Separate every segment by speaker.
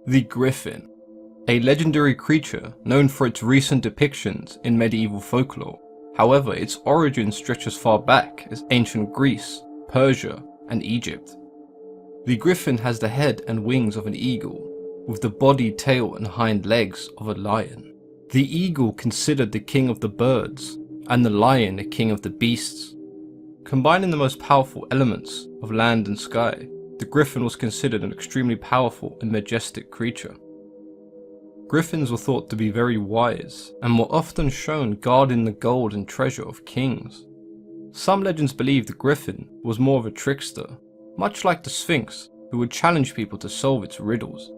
Speaker 1: The Griffin, a legendary creature known for its recent depictions in medieval folklore. However, its origin stretches far back as ancient Greece, Persia, and Egypt. The Griffin has the head and wings of an eagle, with the body, tail, and hind legs of a lion. The eagle considered the king of the birds, and the lion the king of the beasts. Combining the most powerful elements of land and sky, the Griffin was considered an extremely powerful and majestic creature. Griffins were thought to be very wise, and were often shown guarding the gold and treasure of kings. Some legends believe the Griffin was more of a trickster, much like the Sphinx, who would challenge people to solve its riddles.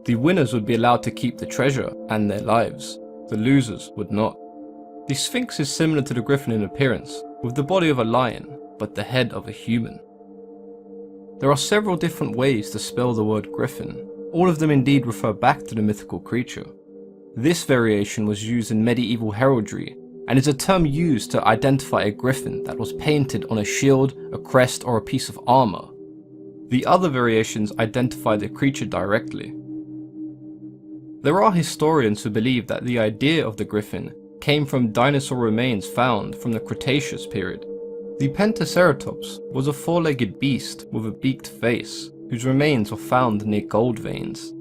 Speaker 1: The winners would be allowed to keep the treasure and their lives, the losers would not. The Sphinx is similar to the Griffin in appearance, with the body of a lion, but the head of a human. There are several different ways to spell the word Griffin, all of them indeed refer back to the mythical creature. This variation was used in medieval heraldry, and is a term used to identify a griffin that was painted on a shield, a crest, or a piece of armor. The other variations identify the creature directly. There are historians who believe that the idea of the griffin came from dinosaur remains found from the Cretaceous period. The Pentaceratops was a four-legged beast with a beaked face, whose remains were found near gold veins.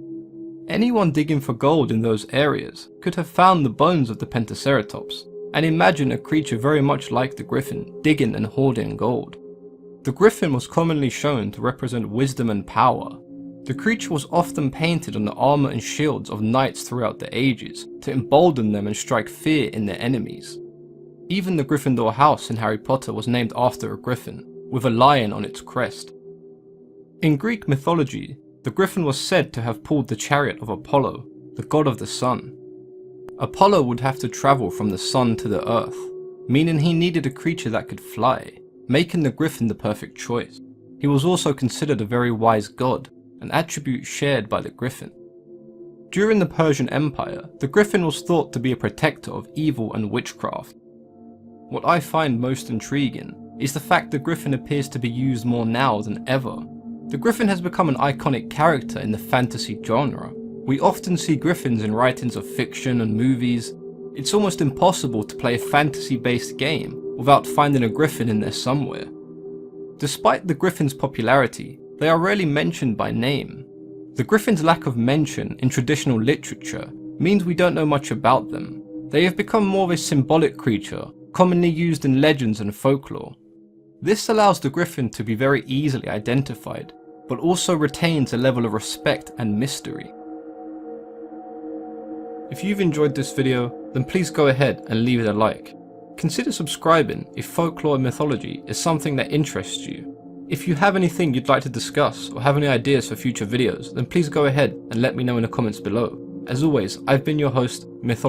Speaker 1: Anyone digging for gold in those areas could have found the bones of the Pentaceratops, and imagine a creature very much like the griffin digging and hoarding gold. The griffin was commonly shown to represent wisdom and power. The creature was often painted on the armor and shields of knights throughout the ages to embolden them and strike fear in their enemies. Even the Gryffindor house in Harry Potter was named after a griffin, with a lion on its crest. In Greek mythology, the griffin was said to have pulled the chariot of Apollo, the god of the sun. Apollo would have to travel from the sun to the earth, meaning he needed a creature that could fly, making the griffin the perfect choice. He was also considered a very wise god, an attribute shared by the griffin. During the Persian Empire, the griffin was thought to be a protector of evil and witchcraft. What I find most intriguing is the fact the griffin appears to be used more now than ever. The griffin has become an iconic character in the fantasy genre. We often see griffins in writings of fiction and movies. It's almost impossible to play a fantasy-based game without finding a griffin in there somewhere. Despite the griffin's popularity, they are rarely mentioned by name. The griffin's lack of mention in traditional literature means we don't know much about them. They have become more of a symbolic creature, commonly used in legends and folklore. This allows the griffin to be very easily identified, but also retains a level of respect and mystery. If you've enjoyed this video, then please go ahead and leave it a like. Consider subscribing if folklore and mythology is something that interests you. If you have anything you'd like to discuss or have any ideas for future videos, then please go ahead and let me know in the comments below. As always, I've been your host, Mythology.